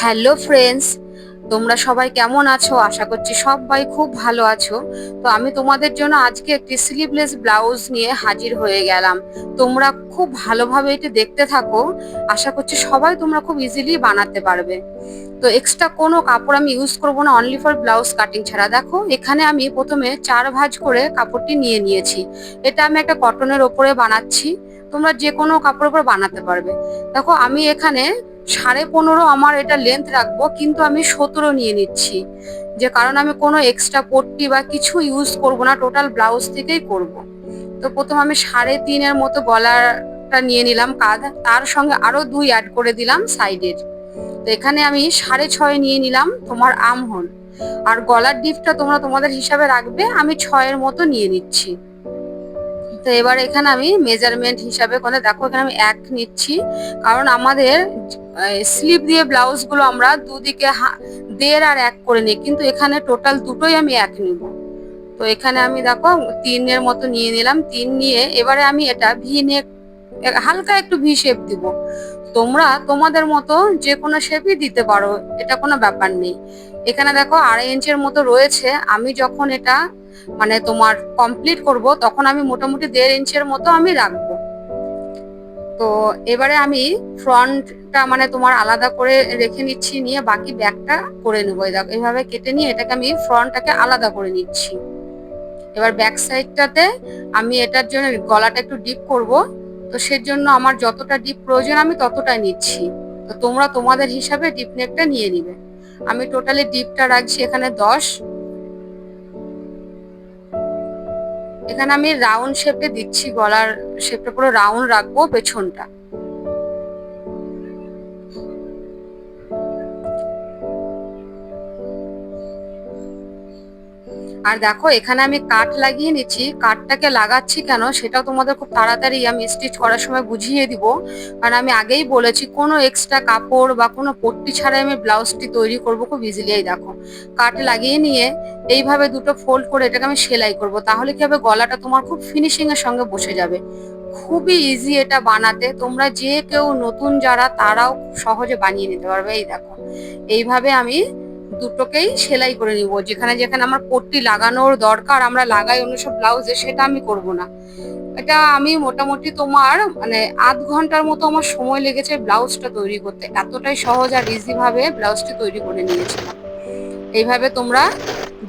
Hello friends, তোমরা সবাই কেমন আছো? আশা করছি সবাই খুব ভালো আছো। তো আমি তোমাদের জন্য আজকে একটি স্লিভলেস ব্লাউজ নিয়ে হাজির হয়ে গেলাম। তোমরা খুব ভালোভাবে এটি দেখতে থাকো। আশা করছি সবাই তোমরা খুব ইজিলি বানাতে পারবে। তো এক্সট্রা কোনো কাপড় আমি ইউজ করব না, অনলি ফর ব্লাউজ কাটিং ছাড়া। দেখো এখানে আমি প্রথমে 4 ভাঁজ করে কাপড়টি নিয়ে নিয়েছি। এটা আমি একটা কটনের ওপরে বানাচ্ছি, তোমরা যে কোনো কাপড়ের উপর বানাতে পারবে। দেখো আমি এখানে 15.5 আমার এটা লেন্থ রাখবো, কিন্তু আমি 17 নিয়ে নিচ্ছি, যে কারণ আমি কোনো এক্সট্রা পট্টি বা কিছু ইউজ করব না, টোটাল ব্লাউজ থেকেই করব। তো প্রথম আমি 3.5 মতো গলাটা নিয়ে নিলাম কাঁধ, তার সঙ্গে আরো 2 অ্যাড করে দিলাম সাইডের। তো এখানে আমি 6.5 নিয়ে নিলাম তোমার আর্মহোল। আর গলার ডিপটা তোমরা তোমাদের হিসাবে রাখবে, আমি 6 মতো নিয়ে নিচ্ছি। তো এবার এখানে আমি মেজারমেন্ট হিসাবে করে দেখো এখানে আমি 1 নিচ্ছি, কারণ আমাদের স্লিভ দিয়ে ব্লাউজ গুলো আমরা দুদিকে 1.5 আর 1 করে নিই, কিন্তু এখানে টোটাল দুটোই আমি 1 নিব। তো এখানে আমি দেখো 3 মতো নিয়ে নিলাম। 3 নিয়ে এবারে আমি এটা ভি নেক, হালকা একটু ভি শেপ দিব। তোমরা তোমাদের মতো যে কোনো শেপই দিতে পারো, এটা কোনো ব্যাপার নেই। এখানে দেখো 2.5 ইঞ্চের মতো রয়েছে। আমি যখন এটা মানে তোমার কমপ্লিট করব, তখন আমি মোটামুটি 1.5 ইঞ্চের মতো আমি রাখবো। তো এবারে আমি ফ্রন্টটা মানে তোমার আলাদা করে রেখে নিচ্ছি, নিয়ে বাকি ব্যাকটা করে নেবো। দেখো এইভাবে কেটে নিয়ে এটাকে আমি ফ্রন্টটাকে আলাদা করে নিচ্ছি। এবার ব্যাক সাইডটাতে আমি এটার জন্য গলাটা একটু ডিপ করব। তো সেজন্য আমার যতটা ডিপ প্রয়োজন আমি ততটাই নিচ্ছি। তো তোমরা তোমাদের হিসাবে ডিপ নেকটা নিয়ে নিবে। আমি টোটালি ডিপটা রাখছি এখানে 10। এখানে আমি রাউন্ড শেপে দিচ্ছি, গলার শেপটা পুরো রাউন্ড রাখবো পেছনটা। আর দেখো এখানে আমি কাট লাগিয়ে নিচ্ছি। কাটটাকে লাগাচ্ছি কেন সেটাও তোমাদের খুব তাড়াতাড়ি আমি স্টিচ করার সময় বুঝিয়ে দিব। কারণ আমি আগেই বলেছি কোনো এক্সট্রা কাপড় বা কোনো পট্টি ছাড়াই আমি ব্লাউজটি তৈরি করব খুব ইজিলি। এই দেখো কাট লাগিয়ে নিয়ে এইভাবে দুটো ফোল্ড করে এটাকে আমি সেলাই করব। তাহলে কি হবে, গলাটা তোমার খুব ফিনিশিং এর সঙ্গে বসে যাবে। খুবই ইজি এটা বানাতে, তোমরা যে কেউ নতুন যারা তারাও সহজে বানিয়ে নিতে পারবে। এই দেখো এইভাবে আমি দুটোকেই সেলাই করে নিব। যেখানে যেখানে আমার পট্টি লাগানোর দরকার আমরা লাগাই অন্য সব ব্লাউজে, সেটা আমি করব না। এটা আমি মোটামুটি তোমার মানে আধ ঘন্টার মতো আমার সময় লেগেছে ব্লাউজটা তৈরি করতে। এতটাই সহজ আর ইজি ভাবে ব্লাউজটি তৈরি করে নিয়েছিলাম। এইভাবে তোমরা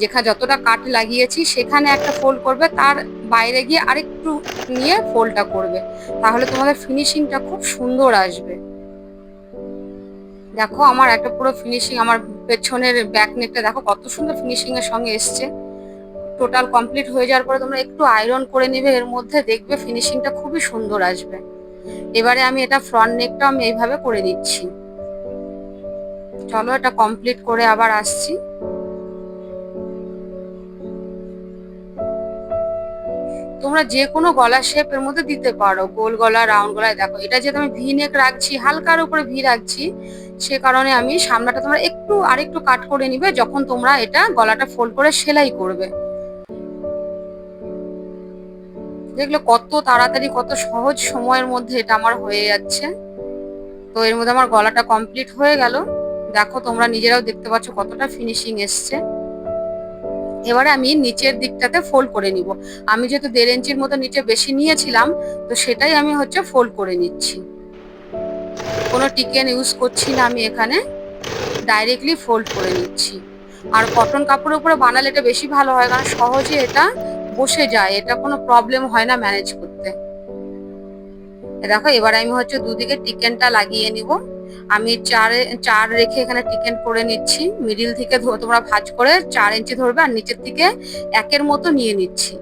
যেখানে যতটা কাট লাগিয়েছি সেখানে একটা ফোল্ড করবে, তার বাইরে গিয়ে আরেকটু নিয়ে ফোল্ডটা করবে, তাহলে তোমাদের ফিনিশিংটা খুব সুন্দর আসবে। দেখো আমার একটা পুরো ফিনিশিং, আমার পেছনের ব্যাক নেকটা দেখো কত সুন্দর ফিনিশিং এর সঙ্গে এসছে। টোটাল কমপ্লিট হয়ে যাওয়ার পরে তোমরা একটু আয়রন করে নিবে, এর মধ্যে দেখবে ফিনিশিংটা খুবই সুন্দর আসবে। এবারে আমি এটা ফ্রন্ট নেকটা আমি এইভাবে করে নিচ্ছি। চলো এটা কমপ্লিট করে আবার আসছি। তোমরা যে কোনো গলার শেপ এর মধ্যে দিতে পারো, গোল গলা, রাউন্ড গলায়। দেখো এটা যেহেতু আমি ভি নেক রাখছি, হালকার উপরে ভি রাখছি, সে কারণে আমি সামনাটা তোমরা একটু আরেকটু কাট করে নিবে যখন তোমরা এটা গলাটা ফোল্ড করে সেলাই করবে। দেখলে কত তাড়াতাড়ি কত সহজ সময়ের মধ্যে এটা আমার হয়ে যাচ্ছে। তো এর মধ্যে আমার গলাটা কমপ্লিট হয়ে গেল। দেখো তোমরা নিজেরাও দেখতে পাচ্ছ কতটা ফিনিশিং এসছে। এবারে আমি নিচের দিকটাতে ফোল্ড করে নিব। আমি যেহেতু 1.5 ইঞ্চির মতো নিচে বেশি নিয়েছিলাম, তো সেটাই আমি হচ্ছে ফোল্ড করে নিচ্ছি। কোনো টিকেন ইউজ করছি না আমি এখানে, ডাইরেক্টলি ফোল্ড করে নিচ্ছি। আর কটন কাপড়ের উপরে বানালে এটা বেশি ভালো হয়, কারণ সহজে এটা বসে যায়, এটা কোনো প্রবলেম হয় না ম্যানেজ করতে। দেখো এবার আমি হচ্ছে দুদিকে টিকেনটা লাগিয়ে নিব। আমি 4 রেখে এখানে টিকেন করে নিচ্ছি। মিডিল থেকে তোমরা ভাঁজ করে 4 ইঞ্চি ধরবে, আর নিচের থেকে 1 মতো নিয়ে নিচ্ছি।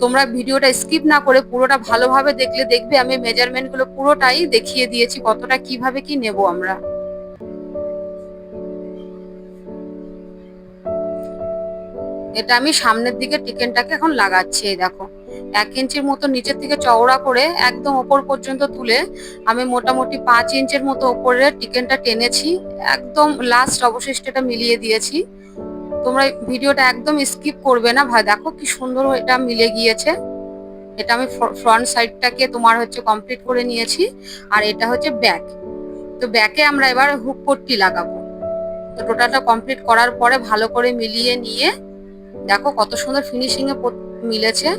তোমরা ভিডিওটা স্কিপ না করে পুরোটা ভালোভাবে দেখলে দেখবে আমি মেজারমেন্ট গুলো পুরোটাই দেখিয়ে দিয়েছি, কতটা কিভাবে কি নেব আমরা। এটা আমি সামনের দিকে টিকেনটাকে এখন লাগাচ্ছি। এই দেখো 1 ইঞ্চির মতো নিচের থেকে চওড়া করে একদম ওপর পর্যন্ত তুলে আমি মোটামুটি 5 ইঞ্চের মতো ওপরে টিকেনটা টেনেছি। একদম লাস্ট অবশিষ্ট এটা মিলিয়ে দিয়েছি। তোমরা ভিডিওটা একদম স্কিপ করবে না ভাই, দেখো কি সুন্দর এটা মিলে গিয়েছে। এটা আমি ফ্রন্ট সাইডটাকে তোমার হচ্ছে কমপ্লিট করে নিয়েছি, আর এটা হচ্ছে ব্যাক। তো তো ব্যাকে আমরা এবার হুক পট্টি লাগাবো। তো টোটালটা কমপ্লিট করার পরে ভালো করে মিলিয়ে নিয়ে দেখো কত সুন্দর ফিনিশিং এ মিলেছে।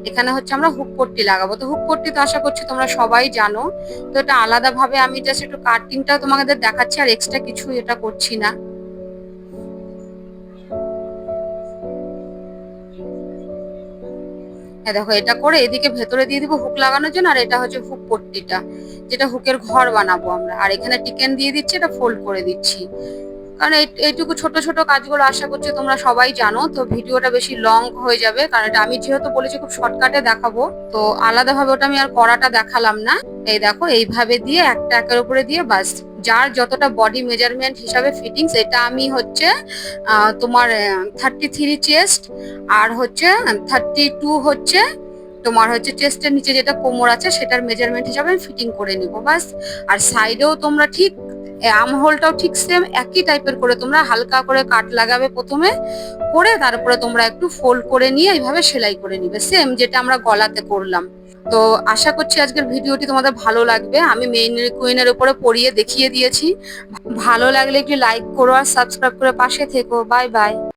এখানে হচ্ছে আমরা হুক পট্টি লাগাবো। তো হুক পট্টি তো আশা করছি তোমরা সবাই জানো। তো এটা আলাদা ভাবে আমি জাস্ট একটু কাটিংটা তোমাদের দেখাচ্ছি, আর এক্সট্রা কিছু এটা করছি না। হ্যাঁ দেখো, এটা করে এদিকে ভেতরে দিয়ে দিব হুক লাগানোর জন্য, আর এটা হচ্ছে হুক পট্টিটা, যেটা হুকের ঘর বানাবো আমরা। আর এখানে টিকেন দিয়ে দিচ্ছি, এটা ফোল্ড করে দিচ্ছি। কারণ এইটুকু ছোট ছোট কাজগুলো আশা করছি তোমরা সবাই জানো। তো ভিডিওটা বেশি লং হয়ে যাবে, কারণ এটা আমি যেহেতু বলেছি খুব শর্টকাটে দেখাবো, তো আলাদাভাবে ওটা আমি আর করাটা দেখালাম না। এই দেখো এইভাবে দিয়ে একটা একের উপরে দিয়ে বাস, যার যতটা বডি মেজারমেন্ট হিসাবে ফিটিংস, এটা আমি হচ্ছে তোমার 33 চেস্ট, আর হচ্ছে 32 হচ্ছে তোমার হচ্ছে চেস্টের নিচে যেটা কোমর আছে সেটার মেজারমেন্ট হিসাবে আমি ফিটিং করে নিব বাস। আর সাইডেও তোমরা ঠিক আর্ম হোলটাও ঠিক সেম একই টাইপের করে তোমরা হালকা করে কাট লাগাবে প্রথমে, করে তারপরে তোমরা একটু ফোল্ড করে নিয়ে এইভাবে সেলাই করে নিবে, সেম যেটা আমরা গলাতে করলাম। তো আশা করছি আজকের ভিডিওটি তোমাদের ভালো লাগবে। আমি মেইন কুইনের উপরে পরিয়ে দেখিয়ে দিয়েছি। ভালো লাগলে একটু লাইক করো আর সাবস্ক্রাইব করে পাশে থেকো। Bye bye.